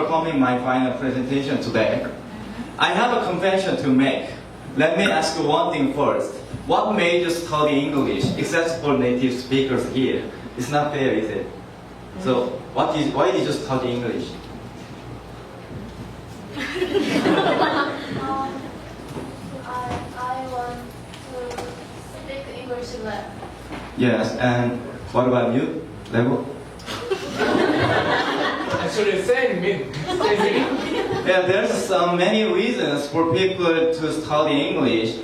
for coming my final presentation today. I have a confession to make. Let me ask you one thing first. What made you study English, except for native speakers here? It's not fair, is it? So, why did you study English? I want to speak English well. Yes, and what about you, Level? Actually, same mean. Yeah, there's many reasons for people to study English.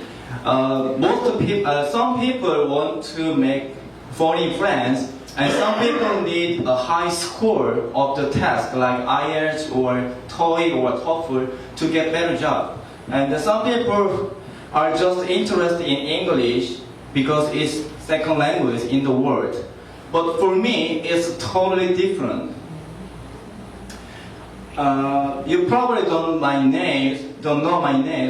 Some people want to make foreign friends, and some people need a high score of the test, like IELTS or TOEIC or TOEFL, to get better job. And some people are just interested in English because it's second language in the world. But for me, it's totally different. You probably don't know my name.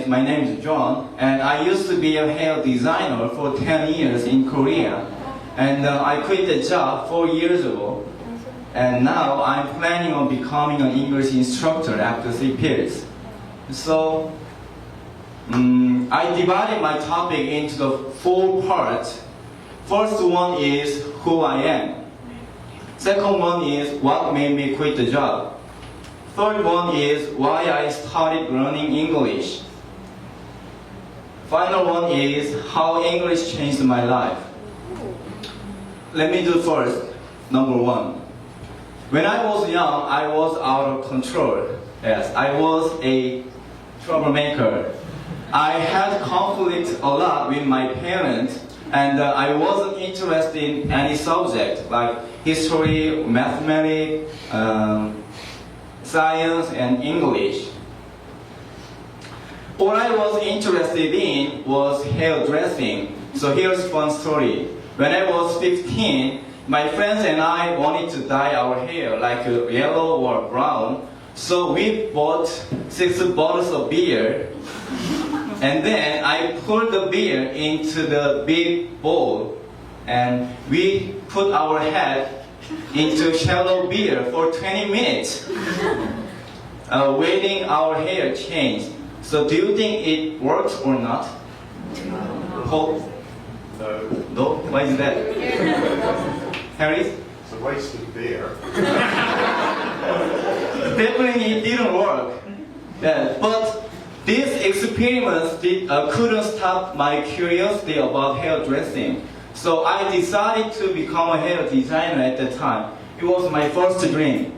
My name is John, and I used to be a hair designer for 10 years in Korea. And I quit the job 4 years ago. And now I'm planning on becoming an English instructor after CPILS. So, I divided my topic into the 4 parts. First one is who I am. Second one is what made me quit the job. Third one is why I started learning English. Final one is how English changed my life. Let me do first, number 1. When I was young, I was out of control. Yes, I was a troublemaker. I had conflict a lot with my parents, and I wasn't interested in any subject like history, mathematics, science, and English. What I was interested in was hairdressing. So here's a fun story. When I was 15, my friends and I wanted to dye our hair like yellow or brown. So we bought 6 bottles of beer. And then I poured the beer into the big bowl. And we put our head into shallow beer for 20 minutes, waiting our hair change. So do you think it worked or not? Hope? No? Why is that? Harry? It's a waste of beer. Definitely it didn't work. Yeah, but these experiments couldn't stop my curiosity about hairdressing. So I decided to become a hair designer at the time. It was my first dream.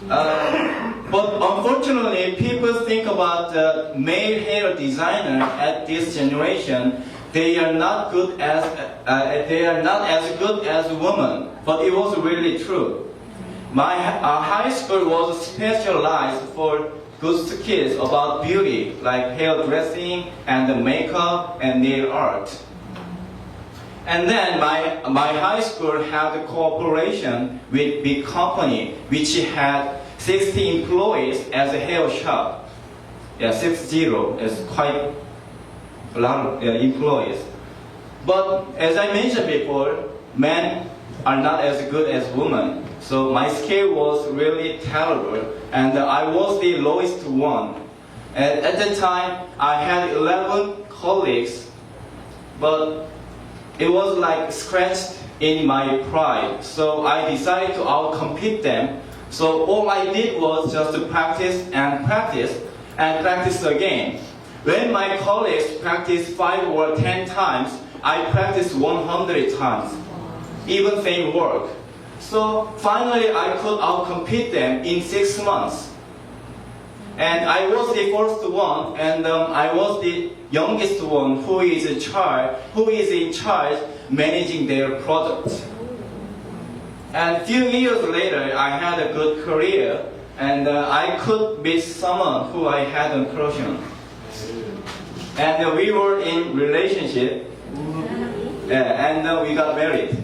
But unfortunately, people think about the male hair designer at this generation. They are not as good as women. But it was really true. My high school was specialized for good kids about beauty, like hairdressing and makeup and nail art. And then my high school had a cooperation with big company, which had 60 employees as a hair shop. Yeah, 60 is quite a lot of employees. But as I mentioned before, men are not as good as women. So my skill was really terrible, and I was the lowest one. And at the time, I had 11 colleagues, but it was like scratched in my pride. So I decided to outcompete them. So all I did was just to practice and practice and practice again. When my colleagues practiced 5 or 10 times, I practiced 100 times, even same work. So finally I could outcompete them in 6 months. And I was the first one, and I was the youngest one who is in charge managing their products. And a few years later, I had a good career, and I could meet someone who I had a crush on. And we were in relationship, and we got married.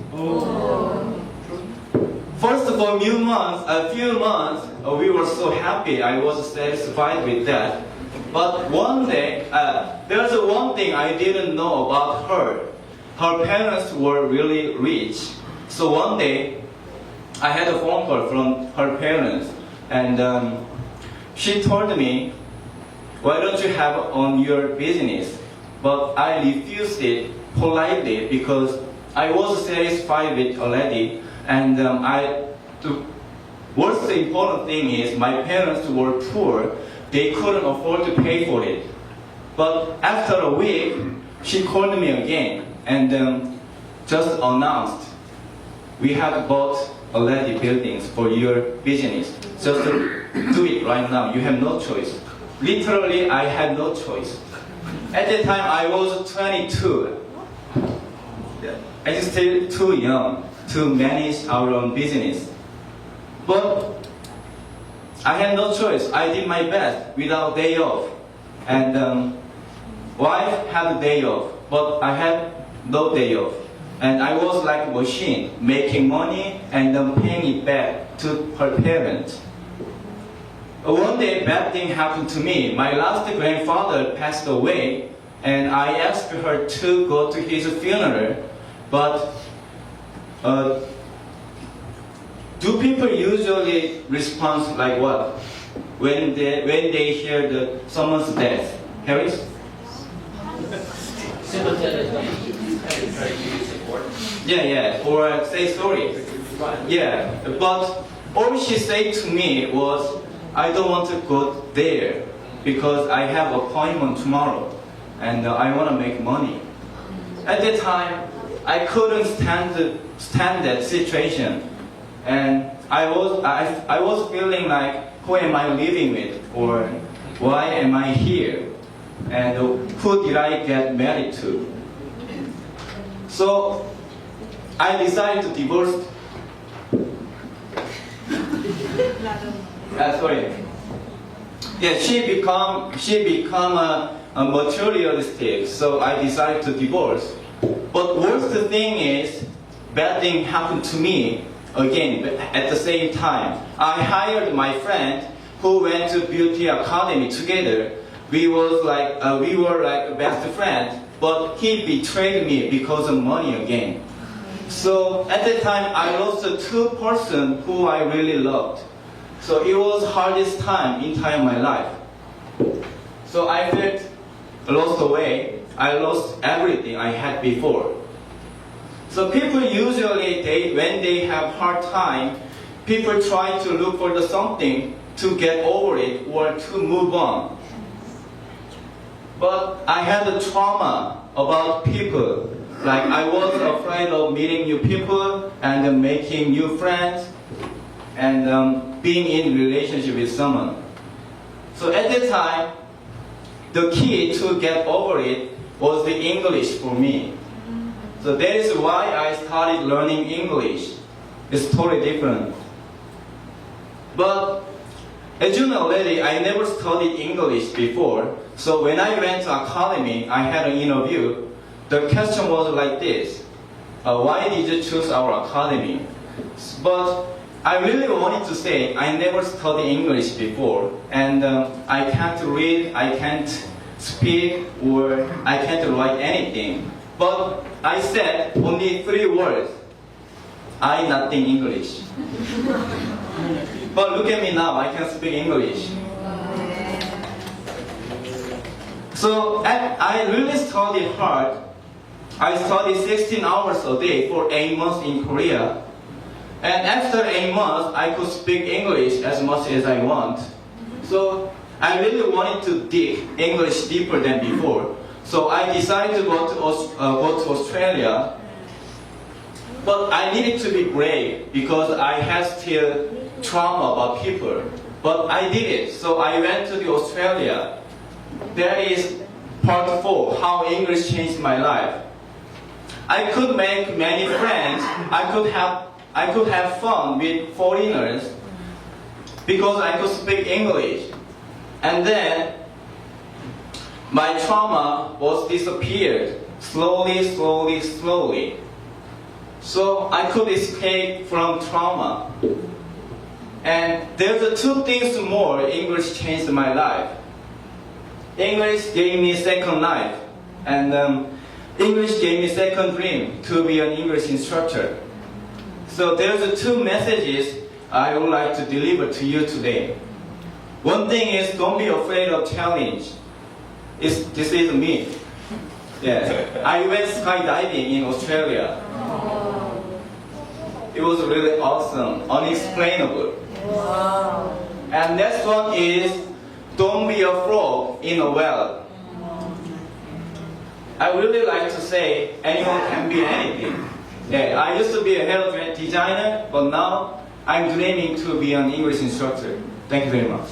First of a few months, we were so happy. I was satisfied with that. But one day, there's one thing I didn't know about her. Her parents were really rich. So one day, I had a phone call from her parents, and she told me, "Why don't you have on your business?" But I refused it politely because I was satisfied with already, and the most important thing is my parents were poor; they couldn't afford to pay for it. But after a week, she called me again and just announced, "We have bought already buildings for your business. Just do it right now. You have no choice." Literally, I had no choice. At the time, I was 22. I was still too young to manage our own business. But I had no choice. I did my best without day off. And wife had a day off, but I had no day off. And I was like a machine, making money and then paying it back to her parents. One day, bad thing happened to me. My last grandfather passed away, and I asked her to go to his funeral. But do people usually respond like what when they hear someone's death? Harris? Yeah, or say sorry. Yeah, but all she said to me was, "I don't want to go there because I have an appointment tomorrow and I want to make money." At the time, I couldn't stand that situation, and I was feeling like, who am I living with, or why am I here, and who did I get married to? So I decided to divorce. Sorry. Yeah, she become a materialistic. So I decided to divorce. But worst thing is, bad thing happened to me again at the same time. I hired my friend who went to beauty academy together. We were like best friends, but he betrayed me because of money again. So at the time, I lost two person who I really loved. So it was hardest time entire my life. So I felt lost away. I lost everything I had before. So people usually, when they have hard time, people try to look for something to get over it or to move on. But I had a trauma about people. Like I was afraid of meeting new people and making new friends and being in relationship with someone. So at the time, the key to get over it was the English for me. So that is why I started learning English. It's totally different. But as you know already, I never studied English before. So when I went to academy, I had an interview. The question was like this: why did you choose our academy? But I really wanted to say I never studied English before, and I can't read, I can't speak, or I can't write anything. But I said only 3 words: I nothing English. But look at me now, I can speak English. So I really studied hard. I studied 16 hours a day for 8 months in Korea. And after 8 months, I could speak English as much as I want. So I really wanted to dig English deeper than before. So I decided to go to Australia. But I needed to be brave because I had still trauma about people. But I did it. So I went to Australia. That is part 4, how English changed my life. I could make many friends. I could have fun with foreigners because I could speak English. And then my trauma was disappeared slowly. So I could escape from trauma. And there's 2 things more English changed my life. English gave me second life, and English gave me second dream to be an English instructor. So there's two messages I would like to deliver to you today. One thing is don't be afraid of challenge. This is me. Yes, I went skydiving in Australia. It was really awesome, unexplainable. And next one is don't be a frog in a well. I really like to say anyone can be anything. Yeah, I used to be a hair designer, but now I'm dreaming to be an English instructor. Thank you very much.